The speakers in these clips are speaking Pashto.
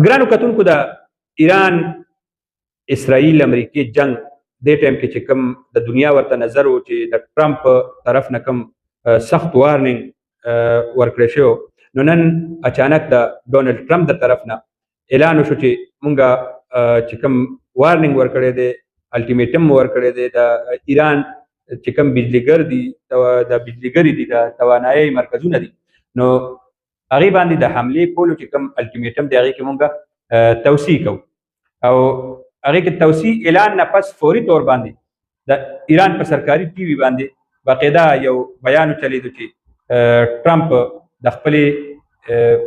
ګرانو کتونکو د ایران اسرائیل امریکای جنگ د ټیم کې چې کوم د دنیا ورته نظر و چې د ټرمپ طرف نه کوم سخت وارننګ ورکړی شو نو نن اچانک د ډونلډ ټرمپ د طرف نه اعلان وشو چې مونږه چې کوم وارننګ ورکړی دی الټیمیټم ورکړی دی د ایران چې کوم بجلیګر دي د بجلیګری دي د توانایي مرکزونه دي نو هغې باندې د حملې کولو چې کوم الټیمیټم دی هغې کې مونږه توسیع کوو او هغې کې توسیع اعلان نه پس فوري طور باندې د ایران په سرکاري ټي وي باندې باقاعده یو بیان چلیدو چې ټرمپ د خپلې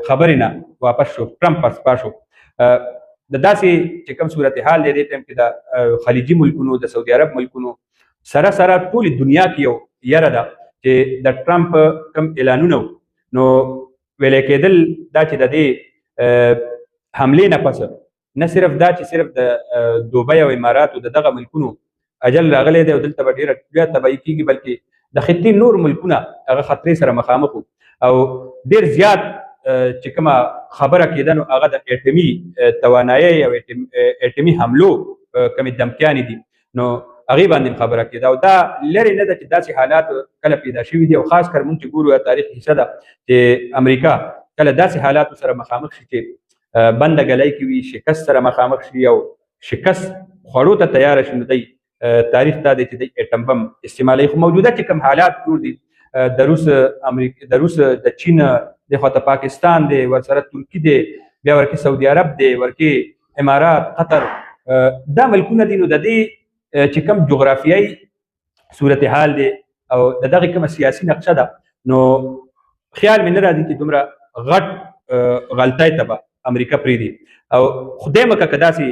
خبرې نه واپس شو ټرمپ پسپا شو د داسې چې کوم صورتحال دی دې ټایم کې د خلیجي ملکونو د سعودي عرب ملکونو سره سره ټولې دنیا کې یو یره ده چې د ټرمپ کوم اعلانونه نو ویلی کېدل دا چې د دې حملې نه پس نه صرف دا چې صرف د دوبۍ او اماراتو د دغه ملکونو اجل راغلی دی او دلته به ډېره بیا تباهي کېږي بلکې د خطې نور ملکونه هغه خطرې سره مخامخ او ډېر زیات چې کومه خبره کېده نو هغه د اټمي توانایي او اټمي حملو کومې دمکیانې دي نو هغې باندې خبره کېده او دا لرې نه ده چې داسې حالات کله پیدا شوي دي او خاص کر مونږ چې ګورو تاریخ حصه ده چې امریکا کله داسې حالاتو سره مخامخ شي چې بنده ګلی کې وي شکست سره مخامخ شي او شکست خوړو ته تیاره شي نو دی تاریخ دا دی چې دی اټم بم استعمالوي خو موجوده چې کوم حالات جوړ دي د روس د چین د خواته پاکستان دی ورسره ترکي دی بیا ورکې سعودي عرب دی ورکې امارات قطر دا ملکونه دي نو د دې چې کوم جغرافیایي صورتحال دی او د دغې کومه سیاسي نقشه ده نو خیال مې نه راځي چې دومره غټ غلطۍ ته به امریکا پرېږدي او خدای مکه که داسې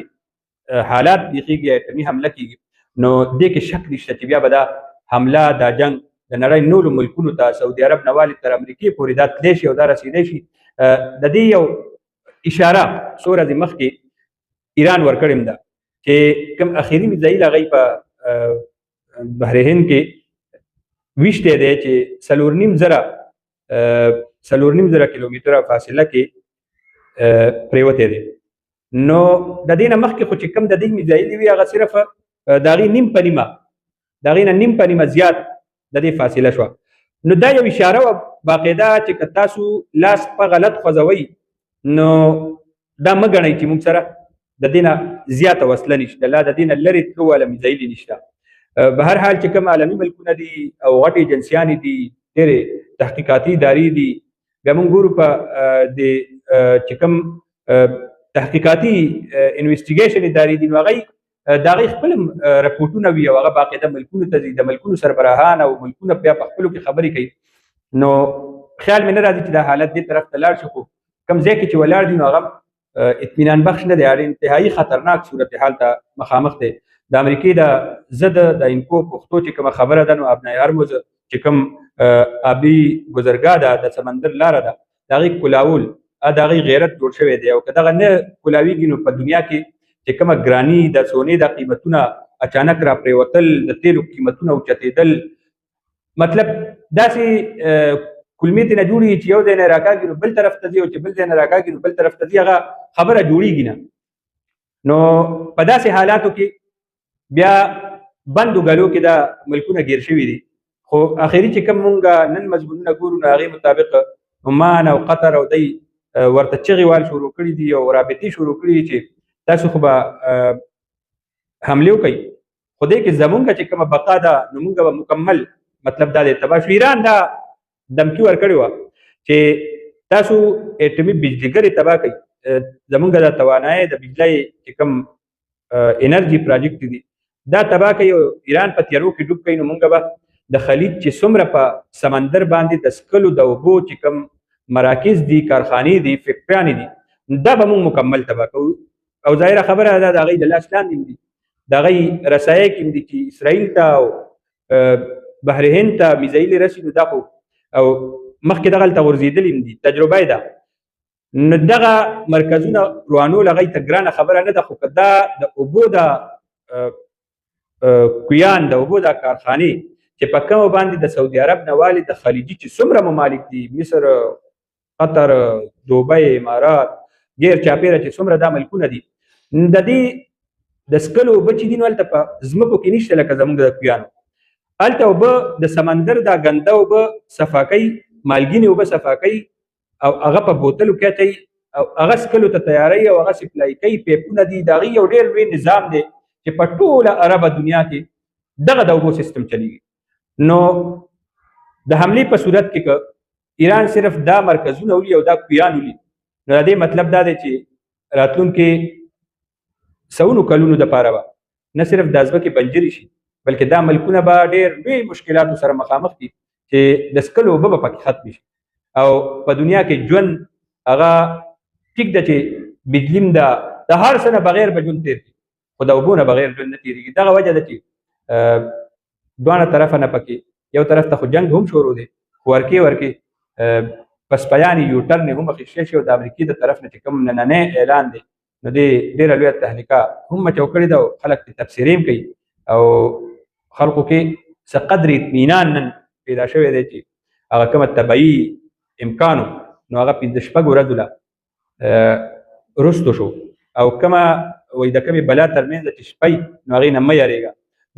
حالات بیخیږي اټمي حمله کېږي نو دې کې شک نشته چې بیا به دا حمله دا جنګ د نړۍ نورو ملکونو ته سعودي عرب نه والې تر امریکې پورې دا تللی شي او دا رسېدی شي د دې یو اشاره څو ورځې مخکې ایران ورکړې ده چې کوم اخري میزایل هغوی په بحر هند کې ویشتی دی چې 4.5 کیلومتره فاصله کې پریوتی دی نو د دې نه مخکې خو چې کوم د دې میزایل وي هغه صرف د هغې نیم په نیمه د هغې نه نیم په نیمه زیات د دې فاصله شوه نو دا یو اشاره وه باقاعده چې که تاسو لاس په غلط خوځوئ نو دا مه ګڼئ چې موږ سره د دې نه زیاته وسله نشته لا د دې نه لرې تلو والا میزایلې نشته به هر حال چې کوم عالمي ملکونه دي او غټې ایجنسیانې دي ډېرې تحقیقاتي ادارې دي بیا موږ ګورو په د چې کوم تحقیقاتي انویسټیګیشن ادارې دي نو هغوی د هغوی خپل رپورټونه وي او هغه باقاعده ملکونو ته ځي د ملکونو سربراهان او ملکونه بیا په خپلو کې خبرې کوي نو خیال مې نه راځي چې دا حالت دې طرف ته لاړ شي خو کوم ځای کې چې ولاړ دي نو هغه اطمینان بخش نه دی انتهایي خطرناک صورتحال ته مخامخ دی د امریکې د ضد د انکو پښتو چې کومه خبره ده نو ابنای هرمز چې کوم آبي ګذرګاه ده د سمندر لاره ده د هغې کلاول د هغې غیرت جوړ شوی دی او که دغه نه کولاویږي نو په دنیا کې چې کومه ګراني د سونې د قیمتونه اچانک را پرېوتل د تیلو قیمتونه اوچتېدل مطلب داسې کلمې ترې نه جوړېږي چې یو ځای نه راکاږي نو بل طرف ته ځي او چې بل ځای نه راکاږي نو بل طرف ته ځي هغه خبره جوړېږي نه نو په داسې حالاتو کې بیا بندو ګلو کې دا ملکونه ګیر شوي دي خو اخري چې کوم مونږ نن مضمونونه ګورو نو هغې مطابق عمان او قطر او دی ورته چغې وال شروع کړي دي او رابطې شروع کړي دي چې تاسو خو به حملې وکئ خو دې کې زمونږ چې کومه بقا ده نو مونږ به مکمل مطلب دا دی تباه شو ایران دا دمکي ورکړې وه چې تاسو اټمي بجلیګرې تباه کوئ زمونږ د توانایي د بجلۍ چې کوم انرژي پراجکټ دي دا تباه کوي او ایران په تیارو کې ډوب کوي نو مونږ به د خلیج چې څومره په سمندر باندې د څکلو د اوبو چې کوم مراکز دي کارخانې دي فیکټریانې دي دا به موږ مکمل تباه کوو او ظاهره خبره ده د هغوی د لاس لاندې دي د هغوی رسایۍ کې دي چې اسرائیل ته او بحر هند ته میزایلې رسي نو دا خو او مخکې دغه هلته غورځېدلي دي تجربه یې ده نو دغه مرکزونه روانول هغوی ته ګرانه خبره نه ده خو که دا د اوبو د کویان د اوبو د کارخانې چې په کومه باندې د سعودي عرب نه والې د خلیجي چې څومره ممالک دي مصر قطر دوبۍ امارات غیر چاپیره چې څومره دا ملکونه دي د دې د سکلو اوبه چې دي نو هلته په ځمکو کې نشته لکه زموږ د کویانو. هلته اوبه د سمندر دا ګنده اوبه صفا کوي، مالګینې اوبه صفا کوي او هغه په بوتلو کې اچوي او هغه سکلو ته تیاروي او هغه سپلای کوي. پیپونه دي، د هغې یو ډېر لوی نظام دی چې په ټوله عربه دنیا کې دغه د اوبو سیستم چلیږي. نو د حملې په صورت کې که ایران صرف دا مرکزونه ولي او دا کویان ولي، نو د دې مطلب دا دی چې راتلونکي سونو کلونو دپاره به نه صرف دا ځمکې بنجرې شي بلکې دا ملکونه به ډېر لوی مشکلاتو سره مخامخ دي چې د څښلو اوبه به پکې ختمې شي او په دنیا کې ژوند هغه ټیک ده چې بجلي هم ده، د هر څه نه بغیر به ژوند تېر کړي خو د اوبو نه بغیر ژوند نه تېرېږي. دغه وجه ده چې دواړه طرفه نه پکې یو طرف ته خو جنګ هم شروع دی، خو ورکې پسپیانې یوټرن یې هم اخیستل شي او د امریکې د طرف نه چې کوم نننی اعلان دی نو دې ډېره لویه تهلکه هم مچو کړې ده او خلک ترې تبصرې هم کوي او خلکو کې څه قدر اطمینان نن پیدا شوی دی چې هغه کومه طبیعي امکان نو هغه 15 شپږ ورځو له وروستو شو او کومه وایي د کومې بلا ترمنځ ده چې شپی نو هغې نه مه یارېږه.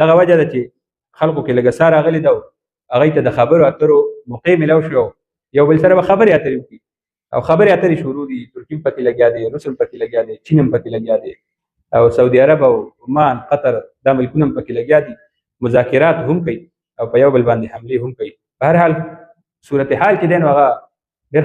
دغه وجه ده چې خلکو کې لږه ساه راغلې ده او هغوی ته د خبرو اترو موقع میلاو شو او یو بل سره به خبرې اترې وکړي او خبرې اترې شروع دي. ترکي هم پکې لګیا دی، روس هم پکې لګیا دی، چین هم پکې لګیا دی او سعودي عرب او عمان قطر دا ملکونه هم پکې لګیا دي. مذاکرات هم کوي او په یو بل باندې حملې هم کوي. په هر حال صورتحال چې دی نو هغه ډېر